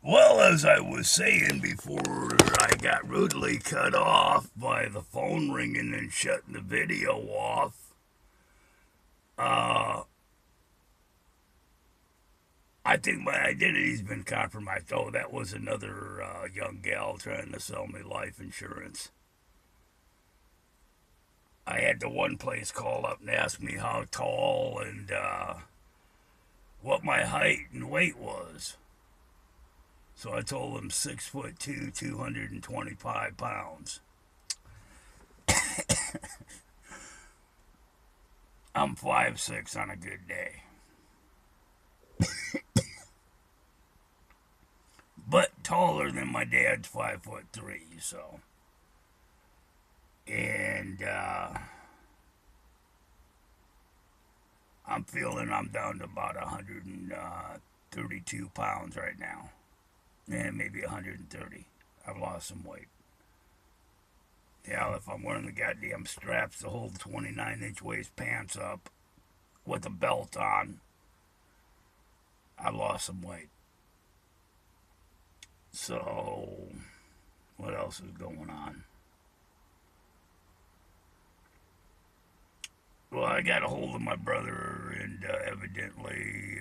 Well, as I was saying before, I got rudely cut off by the phone ringing and shutting the video off. Uh, I think my identity's been compromised. Oh, that was another young gal trying to sell me life insurance. I had the one place call up and ask me how tall and what my height and weight was. So I told them 6'2", 225 pounds. I'm 5'6" on a good day. But taller than my dad's 5'3". So, and I'm feeling I'm down to about 132 pounds right now, and maybe 130. I've lost some weight. Yeah, if I'm wearing the goddamn straps to hold 29-inch waist pants up with a belt on, I lost some weight. So, what else is going on? Well, I got a hold of my brother, and evidently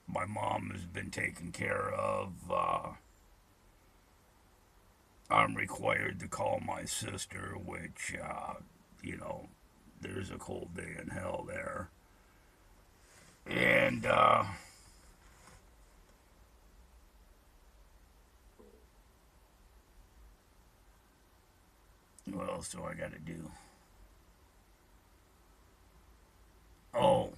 my mom has been taken care of. I'm required to call my sister, which, you know, there's a cold day in hell there. And, what else do I got to do? Oh,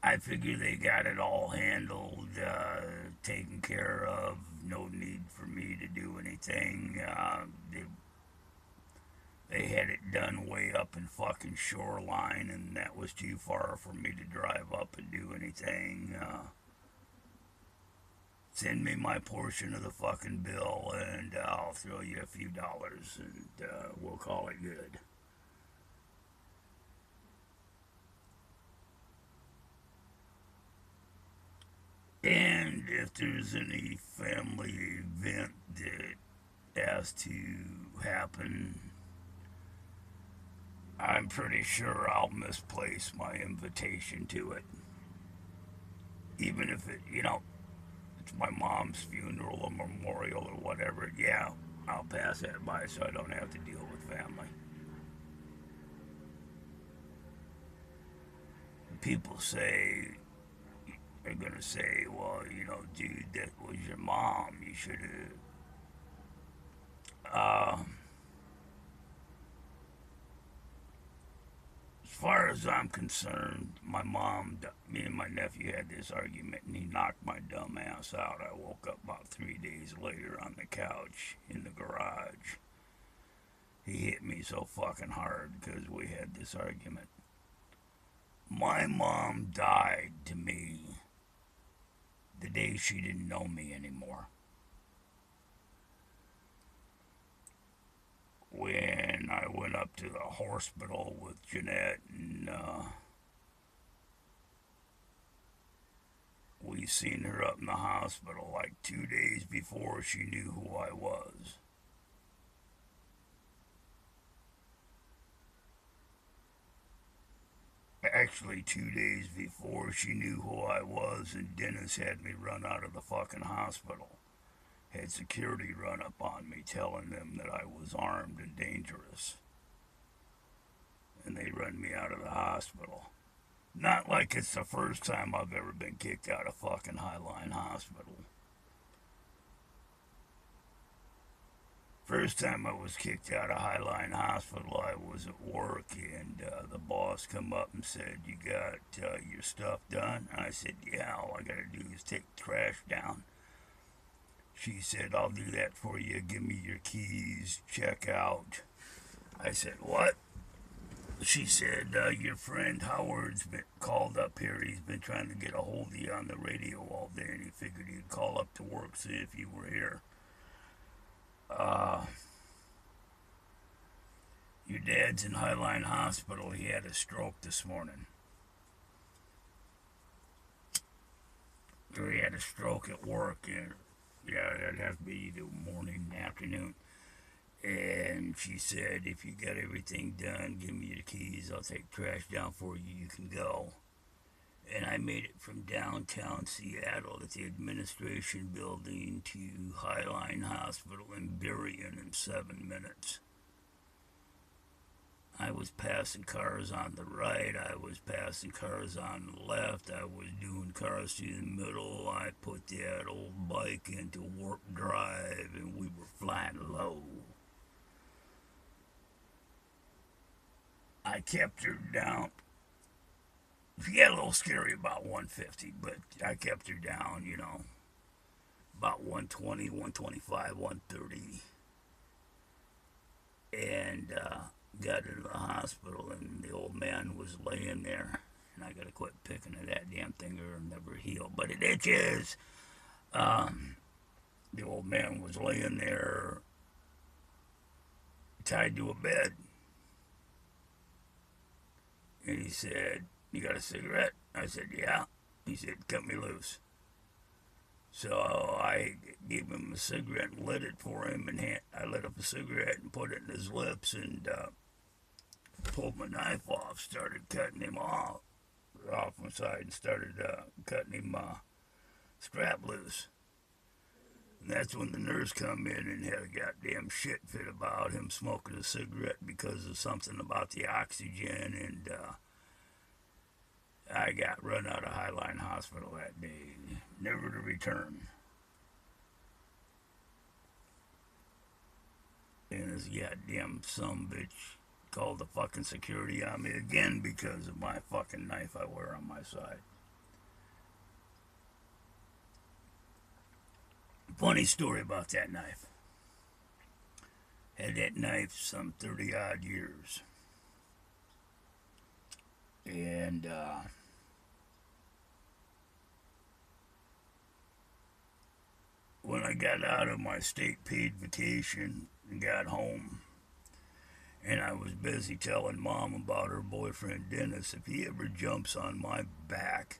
I figure they got it all handled, taken care of. No need for me to do anything. They had it done way up in fucking Shoreline, and that was too far for me to drive up and do anything. Send me my portion of the fucking bill, and I'll throw you a few dollars, and we'll call it good. And if there's any family event that has to happen, I'm pretty sure I'll misplace my invitation to it. Even if it's my mom's funeral or memorial or whatever, yeah, I'll pass that by so I don't have to deal with family. People say, they're gonna say, well, dude, that was your mom. You should have. As far as I'm concerned, my mom, me and my nephew had this argument, and he knocked my dumb ass out. I woke up about 3 days later on the couch in the garage. He hit me so fucking hard because we had this argument. My mom died to me the day she didn't know me anymore. When I went up to the hospital with Jeanette, and we seen her up in the hospital like 2 days before she knew who I was. Actually, 2 days before she knew who I was, and Dennis had me run out of the fucking hospital. Had security run up on me telling them that I was armed and dangerous. And they run me out of the hospital. Not like it's the first time I've ever been kicked out of fucking Highline Hospital. First time I was kicked out of Highline Hospital, I was at work, and the boss come up and said, "You got your stuff done?" And I said, "Yeah, all I gotta do is take the trash down." She said, "I'll do that for you. Give me your keys. Check out." I said, "What?" She said, "Your friend Howard's been called up here. He's been trying to get a hold of you on the radio all day, and he figured he'd call up to work, see if you were here. Uh, your dad's in Highline Hospital. He had a stroke this morning." He had a stroke at work, and yeah, that'd have to be the morning, afternoon. And she said, if you got everything done, give me the keys. I'll take trash down for you. You can go. And I made it from downtown Seattle at the administration building to Highline Hospital in Burien in 7 minutes. I was passing cars on the right, I was passing cars on the left, I was doing cars through the middle. I put that old bike into warp drive and we were flying low. I kept her down. She got a little scary about 150, but I kept her down, about 120, 125, 130. And got her to the hospital, and the old man was laying there. And I gotta quit picking at that damn thing or it'll never heal, but it itches. The old man was laying there tied to a bed. And he said, you got a cigarette? I said, yeah. He said, cut me loose. So I gave him a cigarette and lit it for him, and I lit up a cigarette and put it in his lips and pulled my knife off, started cutting him off one side and started cutting him strap loose. And that's when the nurse come in and had a goddamn shit fit about him smoking a cigarette because of something about the oxygen, and I got run out of Highline Hospital that day, never to return. And this goddamn sumbitch called the fucking security on me again because of my fucking knife I wear on my side. Funny story about that knife. Had that knife some 30 odd years. And when I got out of my state paid vacation and got home, and I was busy telling Mom about her boyfriend Dennis, if he ever jumps on my back,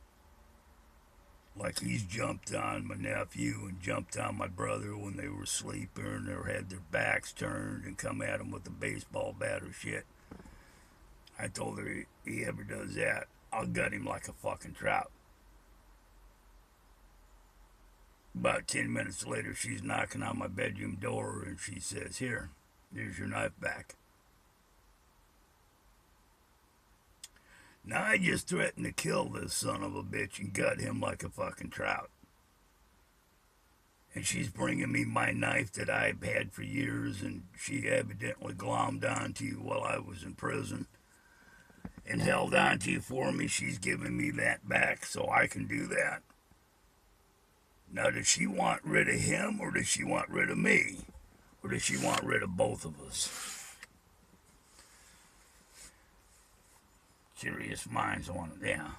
like he's jumped on my nephew and jumped on my brother when they were sleeping or had their backs turned and come at him with a baseball bat or shit, I told her, if he ever does that, I'll gut him like a fucking trout. About 10 minutes later, she's knocking on my bedroom door and she says, here's your knife back. Now I just threatened to kill this son of a bitch and gut him like a fucking trout. And she's bringing me my knife that I've had for years and she evidently glommed onto while I was in prison and held onto for me. She's giving me that back so I can do that. Now, does she want rid of him or does she want rid of me? Or does she want rid of both of us? Curious minds want it, yeah.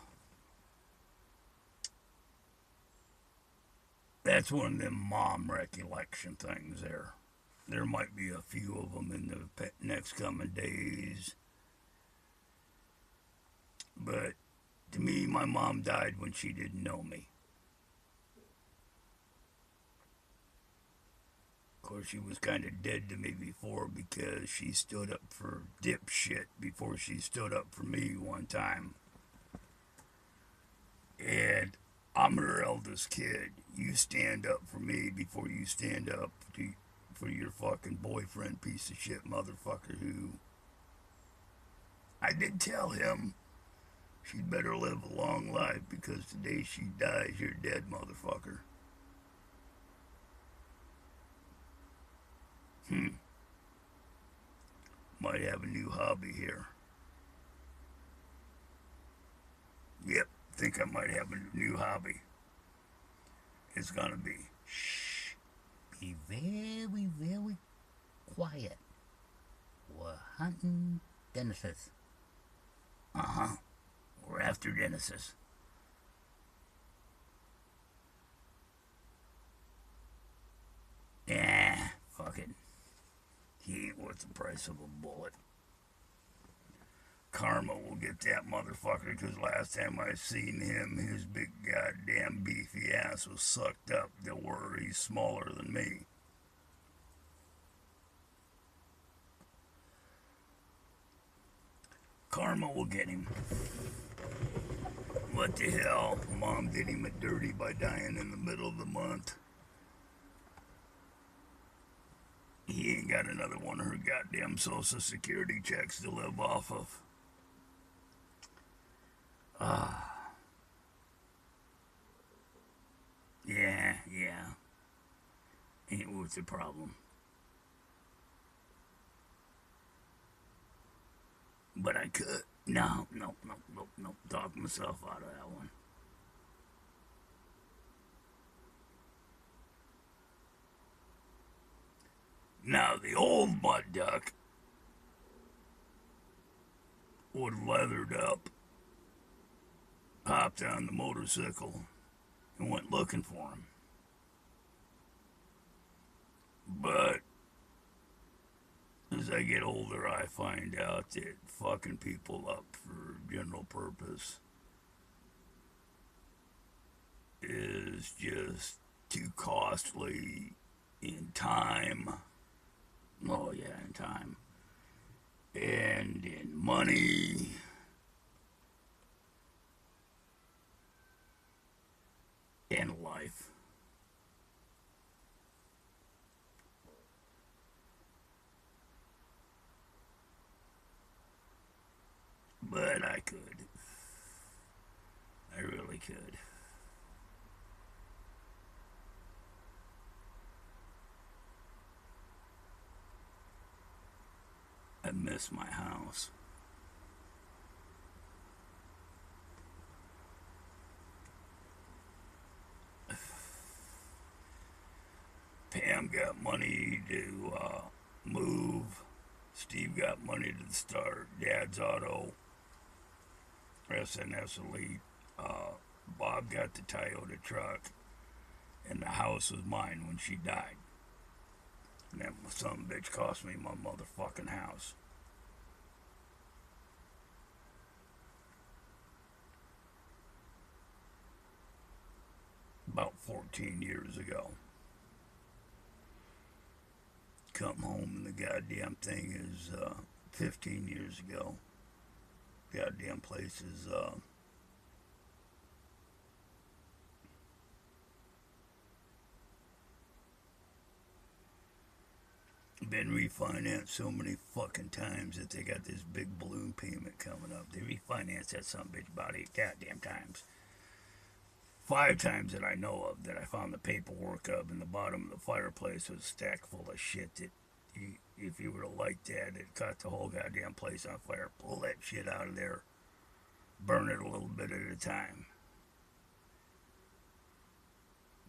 That's one of them mom recollection things there. There might be a few of them in the next coming days. But to me, my mom died when she didn't know me. Of course, she was kind of dead to me before because she stood up for dipshit before she stood up for me one time. And I'm her eldest kid. You stand up for me before you stand up for your fucking boyfriend, piece of shit motherfucker who... I did tell him she'd better live a long life because the day she dies, you're dead, motherfucker. Might have a new hobby here. Yep, think I might have a new hobby. It's gonna be, shh, be very, very quiet. We're hunting Dennis's. We're after Dennis's. Fuck it. He ain't worth the price of a bullet. karma will get that motherfucker, because last time I seen him, his big goddamn beefy ass was sucked up to where he's smaller than me. Karma will get him. What the hell? Mom did him a dirty by dying in the middle of the month. He ain't got another one of her goddamn Social Security checks to live off of. Yeah. Ain't worth the problem. But I could. No. Talk myself out of that one. Now, the old mud duck would have leathered up, hopped on the motorcycle, and went looking for him. But as I get older, I find out that fucking people up for general purpose is just too costly in time. Oh, yeah, in time. And in money. And life. But I could. I really could. I miss my house. Pam got money to move. Steve got money to start Dad's Auto. SNS Elite. Bob got the Toyota truck. And the house was mine when she died. And that son of a bitch cost me my motherfucking house. About 14 years ago. Come home and the goddamn thing is 15 years ago. Goddamn place is been refinanced so many fucking times that they got this big balloon payment coming up. They refinanced that son of a bitch about 8 goddamn times. 5 times that I know of that I found the paperwork of in the bottom of the fireplace was a stack full of shit that if you were to light that, it caught the whole goddamn place on fire. Pull that shit out of there. Burn it a little bit at a time.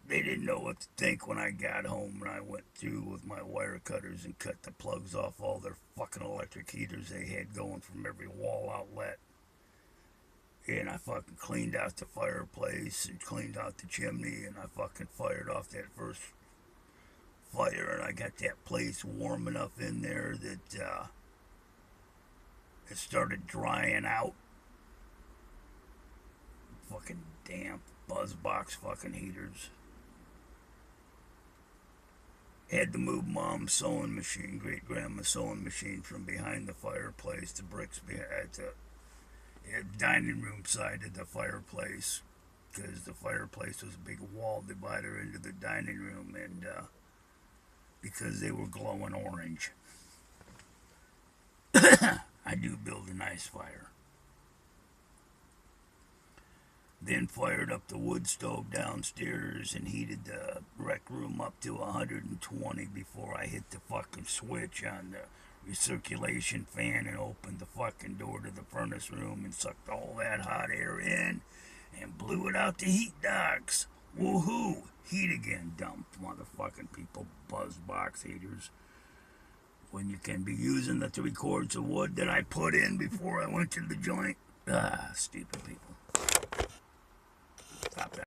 They didn't know what to think when I got home and I went through with my wire cutters and cut the plugs off all their fucking electric heaters they had going from every wall outlet. And I fucking cleaned out the fireplace and cleaned out the chimney and I fucking fired off that first fire and I got that place warm enough in there that it started drying out. Fucking damp buzzbox fucking heaters. Had to move Mom's sewing machine, great-grandma's sewing machine from behind the fireplace, the bricks behind the dining room side of the fireplace, because the fireplace was a big wall divider into the dining room, and because they were glowing orange. I do build a nice fire. Then fired up the wood stove downstairs and heated the rec room up to 120 before I hit the fucking switch on the recirculation fan and opened the fucking door to the furnace room and sucked all that hot air in and blew it out the heat ducts. Woohoo! Heat again, dumb motherfucking people, buzzbox heaters. When you can be using the 3/4 of wood that I put in before I went to the joint. Stupid people. Stop that.